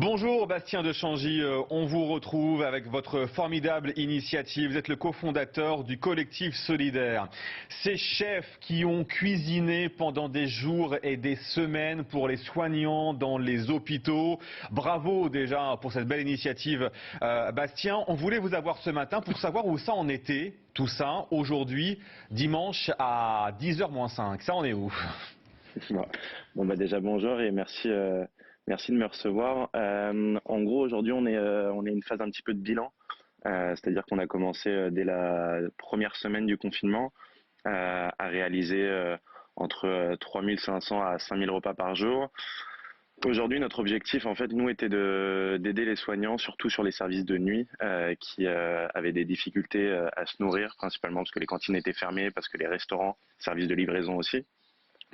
Bonjour Bastien de Changy, on vous retrouve avec votre formidable initiative. Vous êtes le cofondateur du collectif solidaire. Ces chefs qui ont cuisiné pendant des jours et des semaines pour les soignants dans les hôpitaux. Bravo déjà pour cette belle initiative Bastien. On voulait vous avoir ce matin pour savoir où ça en était, tout ça, aujourd'hui, dimanche à 10h-5. Ça en est où? Bon bah déjà bonjour et merci merci de me recevoir. En gros aujourd'hui on est une phase un petit peu de bilan, c'est-à-dire qu'on a commencé dès la première semaine du confinement à réaliser entre 3500 à 5000 repas par jour. Aujourd'hui, notre objectif, en fait, nous, était d'aider les soignants, surtout sur les services de nuit, qui avaient des difficultés à se nourrir, principalement parce que les cantines étaient fermées, parce que les restaurants, services de livraison aussi.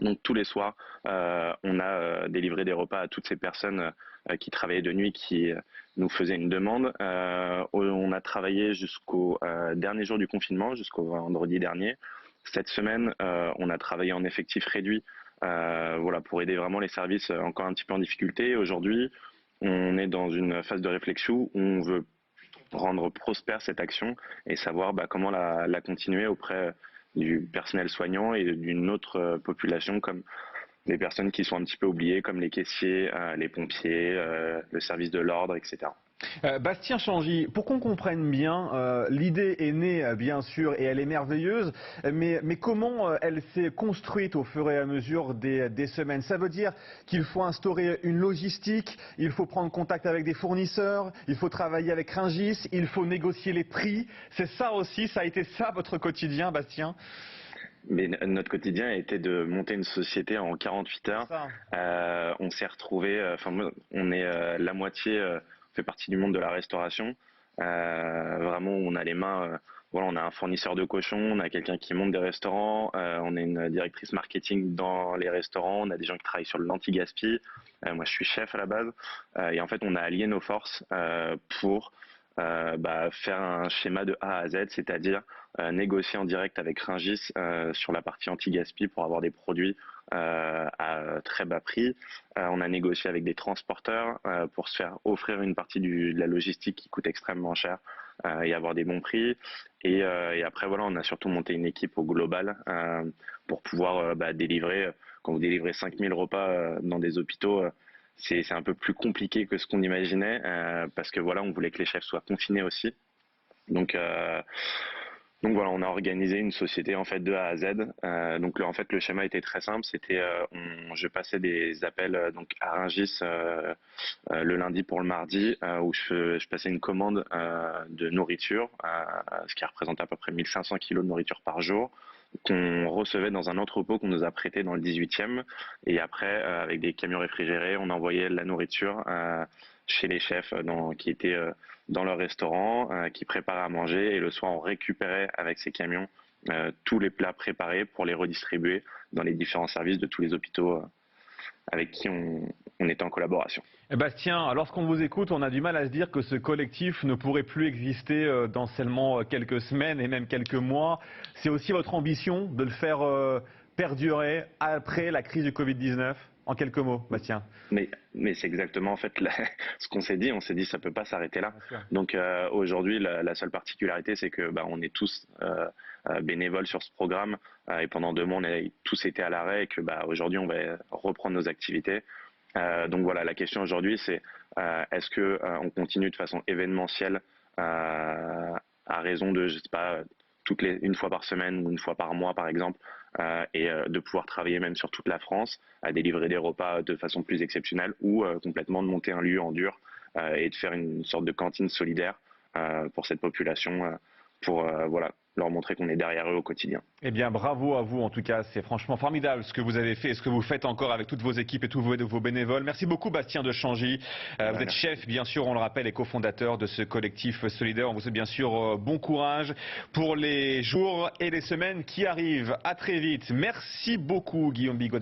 Donc tous les soirs, on a délivré des repas à toutes ces personnes qui travaillaient de nuit, qui nous faisaient une demande. On a travaillé jusqu'au dernier jour du confinement, jusqu'au vendredi dernier. Cette semaine, on a travaillé en effectif réduit, voilà, pour aider vraiment les services encore un petit peu en difficulté. Aujourd'hui, on est dans une phase de réflexion où on veut rendre prospère cette action et savoir comment la continuer auprès du personnel soignant et d'une autre population comme les personnes qui sont un petit peu oubliées, comme les caissiers, les pompiers, le service de l'ordre, etc. Bastien Changy, pour qu'on comprenne bien, l'idée est née bien sûr et elle est merveilleuse, mais comment elle s'est construite au fur et à mesure des semaines? Ça veut dire qu'il faut instaurer une logistique, il faut prendre contact avec des fournisseurs, il faut travailler avec Rungis, il faut négocier les prix. C'est ça aussi, ça a été ça votre quotidien, Bastien? Mais notre quotidien a été de monter une société en 48 heures. On s'est retrouvé, on est la moitié fait partie du monde de la restauration. Vraiment, on a les mains. Voilà, on a un fournisseur de cochons, on a quelqu'un qui monte des restaurants, on a une directrice marketing dans les restaurants, on a des gens qui travaillent sur l'anti-gaspi. Moi, je suis chef à la base, et en fait, on a allié nos forces pour faire un schéma de A à Z, c'est-à-dire négocier en direct avec Rungis sur la partie anti-gaspi pour avoir des produits à très bas prix. On a négocié avec des transporteurs pour se faire offrir une partie de la logistique qui coûte extrêmement cher et avoir des bons prix. Et après, voilà, on a surtout monté une équipe au global pour pouvoir délivrer. Quand vous délivrez 5000 repas dans des hôpitaux, c'est un peu plus compliqué que ce qu'on imaginait parce que voilà, on voulait que les chefs soient confinés aussi. Donc voilà, on a organisé une société en fait de A à Z. En fait, le schéma était très simple. C'était, je passais des appels donc à Rungis le lundi pour le mardi, où je passais une commande de nourriture, ce qui représente à peu près 1500 kilos de nourriture par jour, qu'on recevait dans un entrepôt qu'on nous a prêté dans le 18e. Et après, avec des camions réfrigérés, on envoyait la nourriture chez les chefs qui étaient dans leur restaurant, qui préparaient à manger. Et le soir, on récupérait avec ces camions tous les plats préparés pour les redistribuer dans les différents services de tous les hôpitaux avec qui on était en collaboration. Bastien, lorsqu'on vous écoute, on a du mal à se dire que ce collectif ne pourrait plus exister dans seulement quelques semaines et même quelques mois. C'est aussi votre ambition de le faire perdurer après la crise du Covid-19? En quelques mots, Bastien. Mais c'est exactement en fait ce qu'on s'est dit. On s'est dit ça peut pas s'arrêter là. Donc aujourd'hui, la seule particularité, c'est que on est tous bénévoles sur ce programme et pendant 2 mois, on a tous été à l'arrêt et que aujourd'hui, on va reprendre nos activités. Donc voilà, la question aujourd'hui, c'est est-ce que on continue de façon événementielle à raison de, je sais pas, une fois par semaine ou une fois par mois par exemple, et de pouvoir travailler même sur toute la France, à délivrer des repas de façon plus exceptionnelle ou complètement de monter un lieu en dur et de faire une sorte de cantine solidaire pour cette population, pour voilà, leur montrer qu'on est derrière eux au quotidien. Eh bien, bravo à vous en tout cas, c'est franchement formidable ce que vous avez fait et ce que vous faites encore avec toutes vos équipes et tous vos bénévoles. Merci beaucoup Bastien de Changy. Vous êtes chef, bien sûr, on le rappelle, et cofondateur de ce collectif solidaire. On vous souhaite bien sûr bon courage pour les jours et les semaines qui arrivent. À très vite. Merci beaucoup Guillaume Bigot.